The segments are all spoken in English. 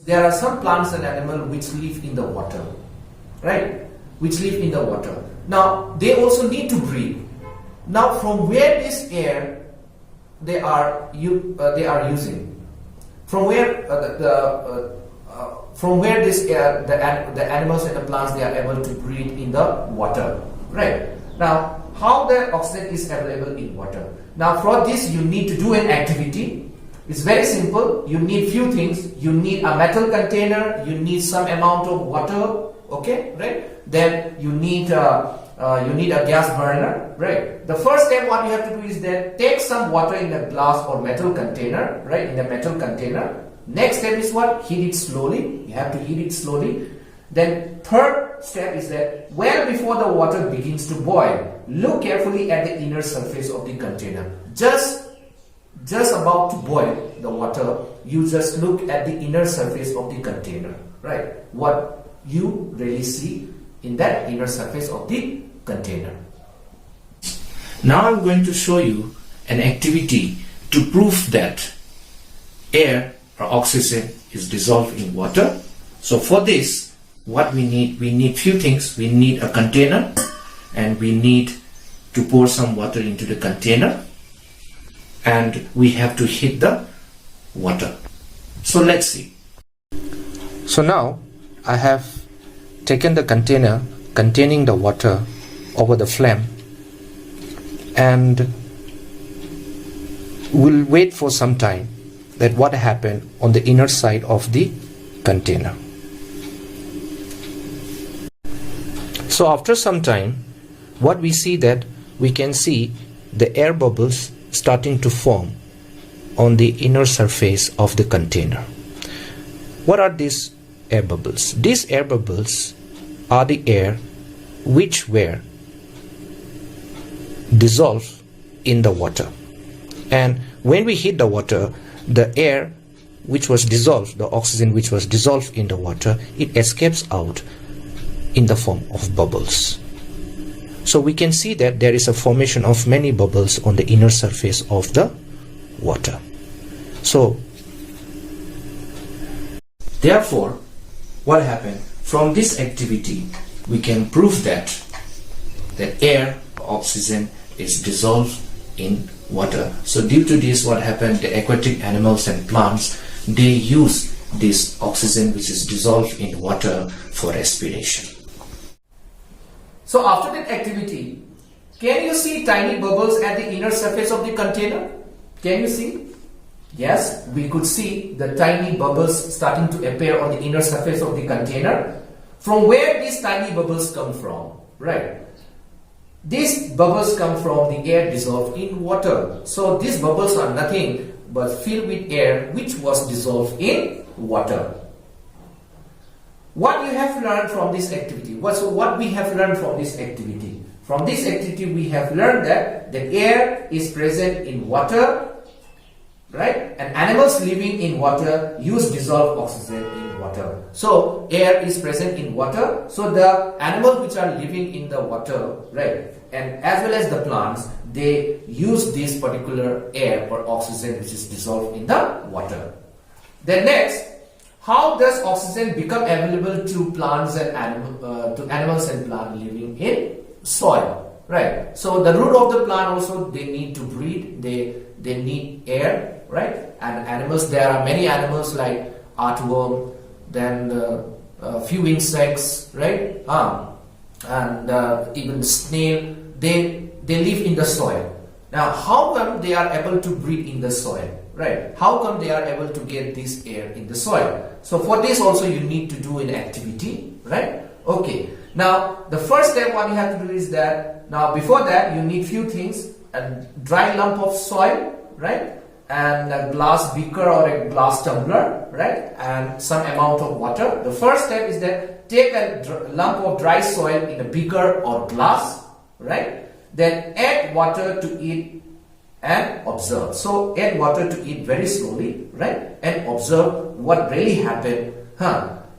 There are some plants and animals which live in the water, right? Which live in the water. Now, they also need to breathe. Now, from where this air they are using? From where this air, the animals and the plants, they are able to breathe in the water, right? Now, how the oxygen is available in water? Now, for this you need to do an activity. It's very simple. You need few things. You need a metal container. You need some amount of water. Okay, right? Then you need a gas burner, right? The first step what you have to do is that take some water in a glass or metal container, right? In a metal container. Next step is what? Heat it slowly. You have to heat it slowly. Then third step is that well before the water begins to boil, look carefully at the inner surface of the container. Just about to boil the water, you just look at the inner surface of the container, right? What you really see in that inner surface of the container. Now I'm going to show you an activity to prove that air or oxygen is dissolved in water. So for this, what we need few things. We need a container, and we need to pour some water into the container, and we have to heat the water. So let's see. So now I have taken the container containing the water over the flame, and we'll wait for some time that what happened on the inner side of the container. So after some time, what we see that we can see the air bubbles starting to form on the inner surface of the container. What are these air bubbles? These air bubbles are the air which were dissolved in the water. And when we heat the water, the air which was dissolved, the oxygen which was dissolved in the water, it escapes out in the form of bubbles. So we can see that there is a formation of many bubbles on the inner surface of the water. So therefore, what happened? From this activity, we can prove that air, oxygen, is dissolved in water. So due to this, what happened? The aquatic animals and plants, they use this oxygen which is dissolved in water for respiration. So after that activity, can you see tiny bubbles at the inner surface of the container? Can you see? Yes, we could see the tiny bubbles starting to appear on the inner surface of the container. From where these tiny bubbles come from, right? These bubbles come from the air dissolved in water. So these bubbles are nothing but filled with air which was dissolved in water. What you have learned from this activity? What we have learned from this activity? From this activity we have learned that the air is present in water, right? And animals living in water use dissolved oxygen in water. So air is present in water. So the animals which are living in the water, right, and as well as the plants, they use this particular air or oxygen which is dissolved in the water. Then next, how does oxygen become available to plants and animals and plants living in soil? Right. So the root of the plant also, they need to breathe. They need air, right? And animals, there are many animals like earthworm, then a few insects, right? And even snail. They live in the soil. Now, how come they are able to breathe in the soil? Right? How come they are able to get this air in the soil? So for this also you need to do an activity, right? Okay. Now the first step what you have to do is that, now before that you need few things: a dry lump of soil, right? And a glass beaker or a glass tumbler, right? And some amount of water. The first step is that take a lump of dry soil in a beaker or glass, right? Then add water to it and observe. So add water to it very slowly, right? And observe what really happened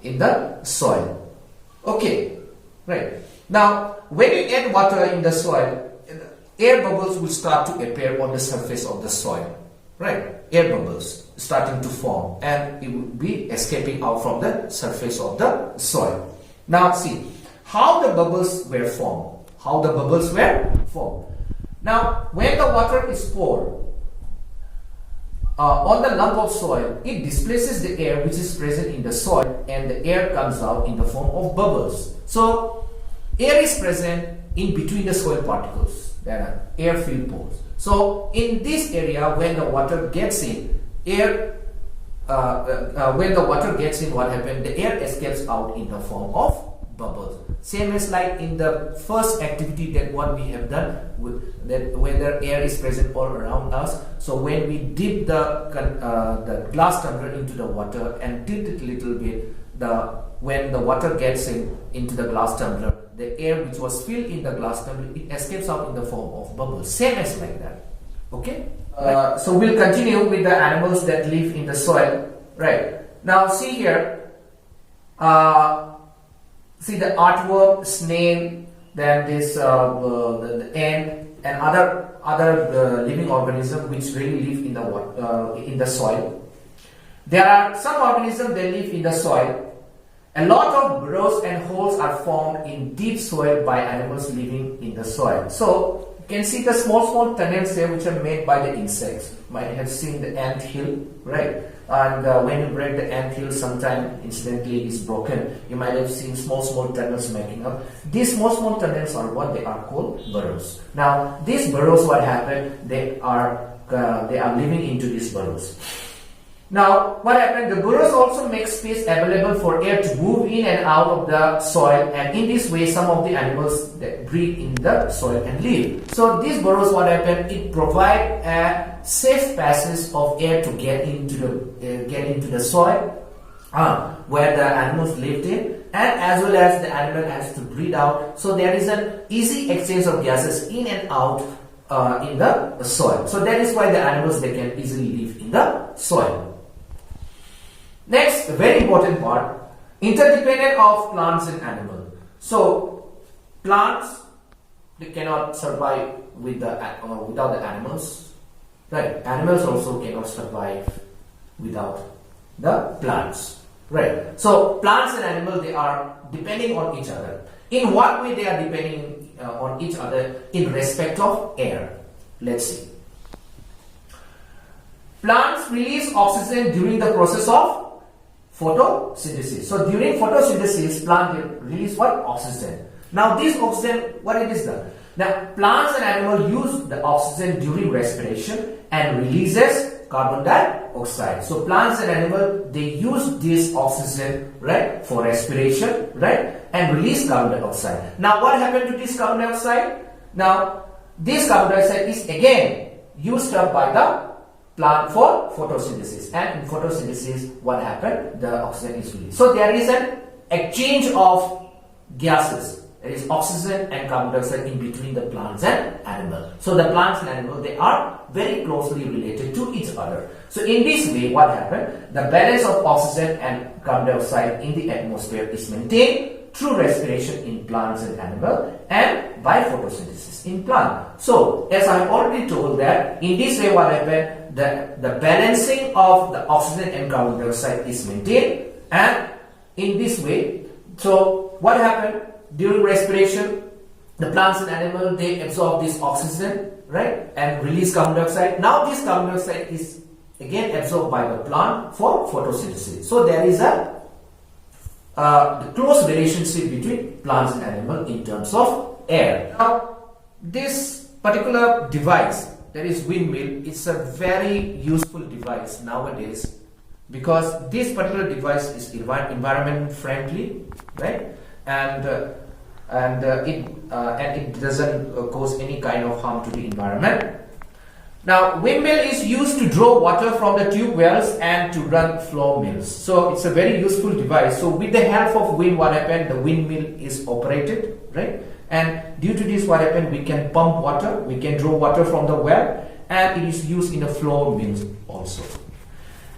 in the soil. Okay, right. Now when you add water in the soil, air bubbles will start to appear on the surface of the soil, right? Air bubbles starting to form, and it will be escaping out from the surface of the soil. Now see how the bubbles were formed. How the bubbles were formed. Now when the water is poured on the lump of soil, it displaces the air which is present in the soil, and the air comes out in the form of bubbles. So air is present in between the soil particles, that are air filled pores. So in this area, when the water gets in, when the water gets in, what happens? The air escapes out in the form of bubbles. Same as like in the first activity that what we have done with that, whether air is present all around us. So when we dip the glass tumbler into the water and tilt it a little bit, when the water gets into the glass tumbler, the air which was filled in the glass tumbler, it escapes out in the form of bubbles. Same as like that. Okay. So we'll continue with the animals that live in the soil. Right. Now see here. See the earthworm, snail, then this the ant and other living organisms which really live in the soil. There are some organisms that live in the soil. A lot of burrows and holes are formed in deep soil by animals living in the soil. So you can see the small tunnels here which are made by the insects. You might have seen the ant hill, right? And when you break the ant hill, sometime incidentally is broken. You might have seen small tunnels making up. These small tunnels are what they are called burrows. Now these burrows, what happened? They are living into these burrows. Now what happened? The burrows also make space available for air to move in and out of the soil, and in this way some of the animals that breathe in the soil and live. So these burrows, what happened? It provide a safe passage of air to get into the soil where the animals lived in, and as well as the animal has to breathe out. So there is an easy exchange of gases in and out in the soil. So that is why the animals, they can easily live in the soil. Next, very important part, interdependence of plants and animals. So plants, they cannot survive without the animals, right? Animals also cannot survive without the plants, right? So plants and animals, they are depending on each other. In what way they are depending on each other? In respect of air. Let's see. Plants release oxygen during the process of photosynthesis. So during photosynthesis, plant release what? Oxygen. Now this oxygen, what it is done? Now plants and animals use the oxygen during respiration and releases carbon dioxide. So plants and animals, they use this oxygen, right, for respiration, right, and release carbon dioxide. Now what happened to this carbon dioxide? Now this carbon dioxide is again used up by the plant for photosynthesis, and in photosynthesis, what happened? The oxygen is released. So there is an exchange of gases, there is oxygen and carbon dioxide in between the plants and animals. So the plants and animals, they are very closely related to each other. So in this way, what happened? The balance of oxygen and carbon dioxide in the atmosphere is maintained through respiration in plants and animals, and by photosynthesis in plant. So as I have already told that in this way, what happened? The balancing of the oxygen and carbon dioxide is maintained, and in this way, so what happened? During respiration, the plants and animals, they absorb this oxygen, right, and release carbon dioxide. Now this carbon dioxide is again absorbed by the plant for photosynthesis. So there is a the close relationship between plants and animals in terms of air. Now this particular device, that is windmill, it's a very useful device nowadays, because this particular device is environment friendly, right, and it doesn't cause any kind of harm to the environment. Now windmill is used to draw water from the tube wells and to run flour mills. So it's a very useful device. So with the help of wind, what happened? The windmill is operated, right? And due to this, what happened? We can pump water, we can draw water from the well, and it is used in the flour mills also.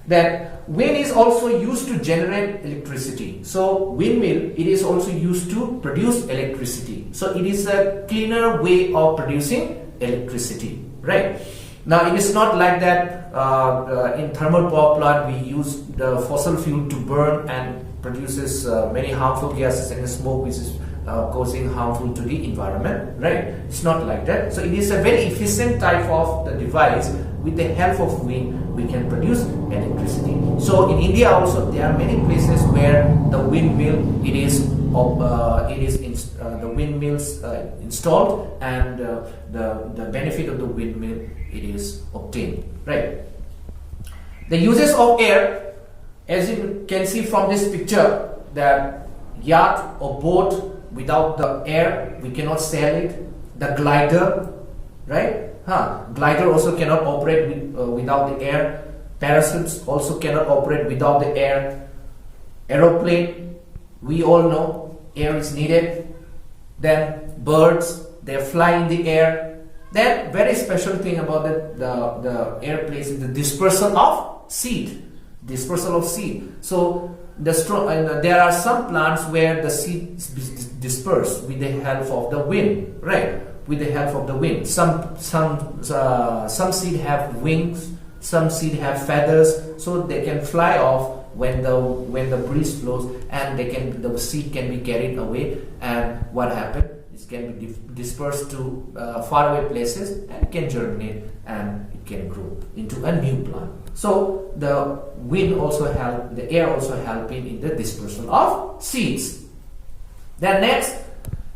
Then wind is also used to generate electricity. So windmill, it is also used to produce electricity. So it is a cleaner way of producing electricity, right? Now it is not like that in thermal power plant we use the fossil fuel to burn and produces many harmful gases and smoke which is causing harmful to the environment, right? It's not like that. So it is a very efficient type of the device. With the help of wind we can produce electricity. So in India also there are many places where the windmill the windmills installed, and the benefit of the windmill it is obtained, right? The uses of air, as you can see from this picture, that yacht or boat, without the air we cannot sail it. The glider, right? Glider also cannot operate without the air. Parachutes also cannot operate without the air. Aeroplane, we all know air is needed. Then birds, they fly in the air. Then very special thing about the airplanes is the dispersal of seed. Dispersal of seed. So there are some plants where the seed is dispersed with the help of the wind, right? With the help of the wind. Some seed have wings, some seed have feathers, so they can fly off when the breeze blows, and the seed can be carried away, and what happens? It can be dispersed to faraway places and can germinate and it can grow into a new plant. So the wind also the air also helping in the dispersal of seeds. Then next,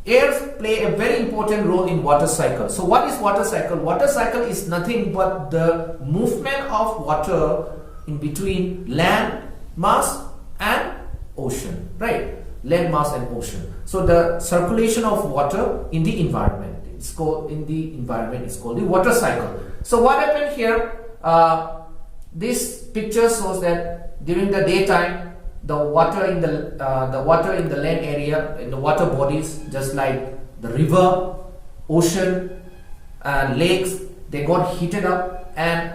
air play a very important role in water cycle. So what is water cycle? Water cycle is nothing but the movement of water in between land mass and ocean, right? Land mass and ocean. So the circulation of water in the environment, it's called the water cycle. So what happened here? This picture shows that during the daytime, the water in the land area, in the water bodies, just like the river, ocean, lakes, they got heated up and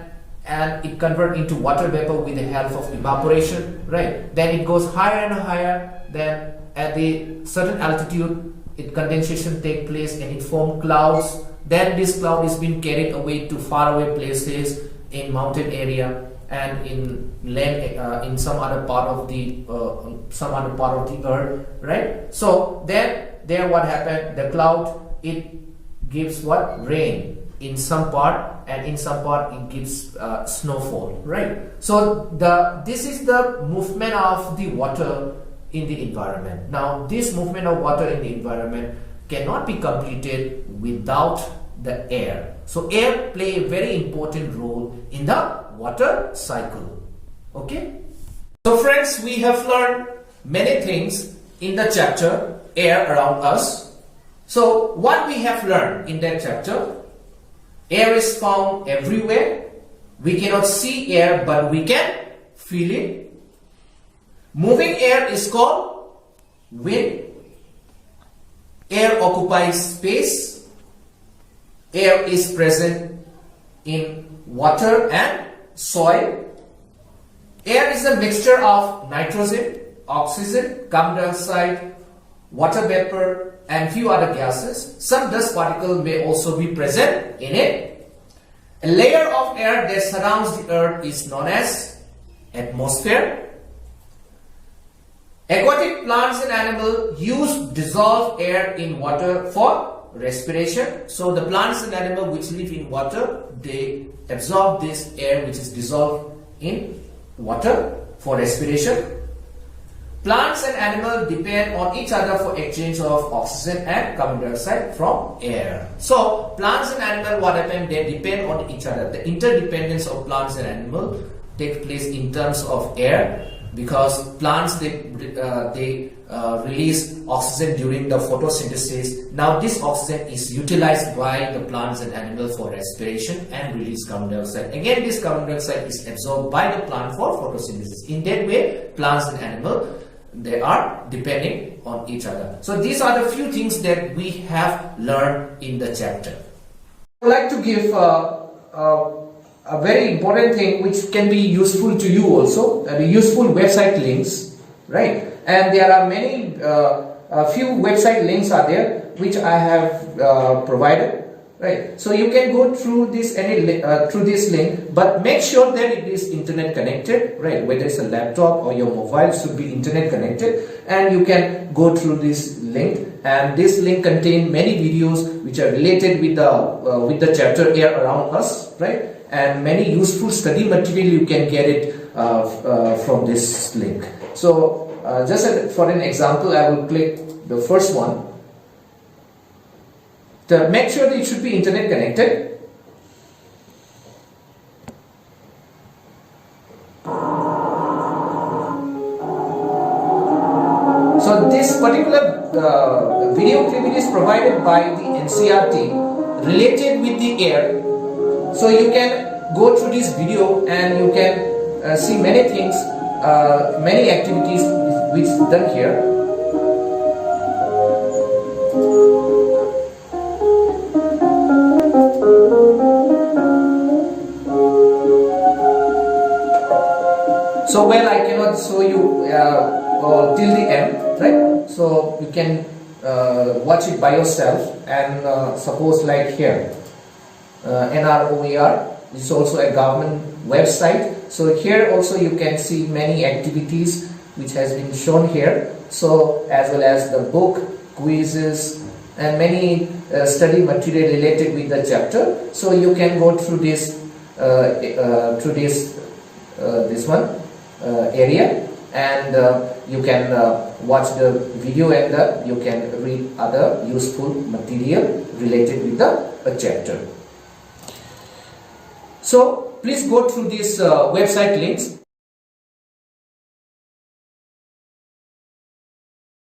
it converted into water vapor with the help of evaporation, right? Then it goes higher and higher. Then at the certain altitude, condensation take place and it form clouds. Then this cloud is being carried away to faraway places in mountain area and in land in some other part of the earth, right? So then there what happened? The cloud, it gives what? Rain in some part, and in some part it gives snowfall, right? So this is the movement of the water in the environment. Now this movement of water in the environment cannot be completed without the air. So air play a very important role in the water cycle. Okay, so friends, we have learned many things in the chapter air around us. So what we have learned in that chapter: air is found everywhere. We cannot see air, but we can feel it. Moving air is called wind. Air occupies space. Air is present in water and soil. Air is a mixture of nitrogen, oxygen, carbon dioxide, water vapor, and few other gases. Some dust particles may also be present in it. A layer of air that surrounds the earth is known as atmosphere. Aquatic plants and animals use dissolved air in water for respiration. So the plants and animals which live in water, they absorb this air which is dissolved in water for respiration. Plants and animals depend on each other for exchange of oxygen and carbon dioxide from air. So plants and animals, what happens? They depend on each other. The interdependence of plants and animals takes place in terms of air, because plants they release oxygen during the photosynthesis. Now this oxygen is utilized by the plants and animals for respiration and release carbon dioxide. Again, this carbon dioxide is absorbed by the plant for photosynthesis. In that way, plants and animals, they are depending on each other. So these are the few things that we have learned in the chapter. I would like to give a very important thing which can be useful to you also, the useful website links, right? And there are many, a few website links are there which I have provided right? So you can go through this through this link, but make sure that it is internet connected, right? Whether it's a laptop or your mobile should be internet connected, and you can go through this link. And this link contains many videos which are related with the chapter Air Around Us, right? And many useful study material you can get it from this link. So just for an example, I will click the first one. Make sure that it should be internet connected. So this particular video clip is provided by the NCERT related with the air. So you can go through this video and you can see many things, many activities which is done here. So well, I cannot show you till the end, right? So you can watch it by yourself. And suppose like here, NROER is also a government website. So here also you can see many activities which has been shown here. So as well as the book, quizzes, and many study material related with the chapter. So you can go through this this one area, and you can watch the video, and you can read other useful material related with the chapter. So please go through these website links.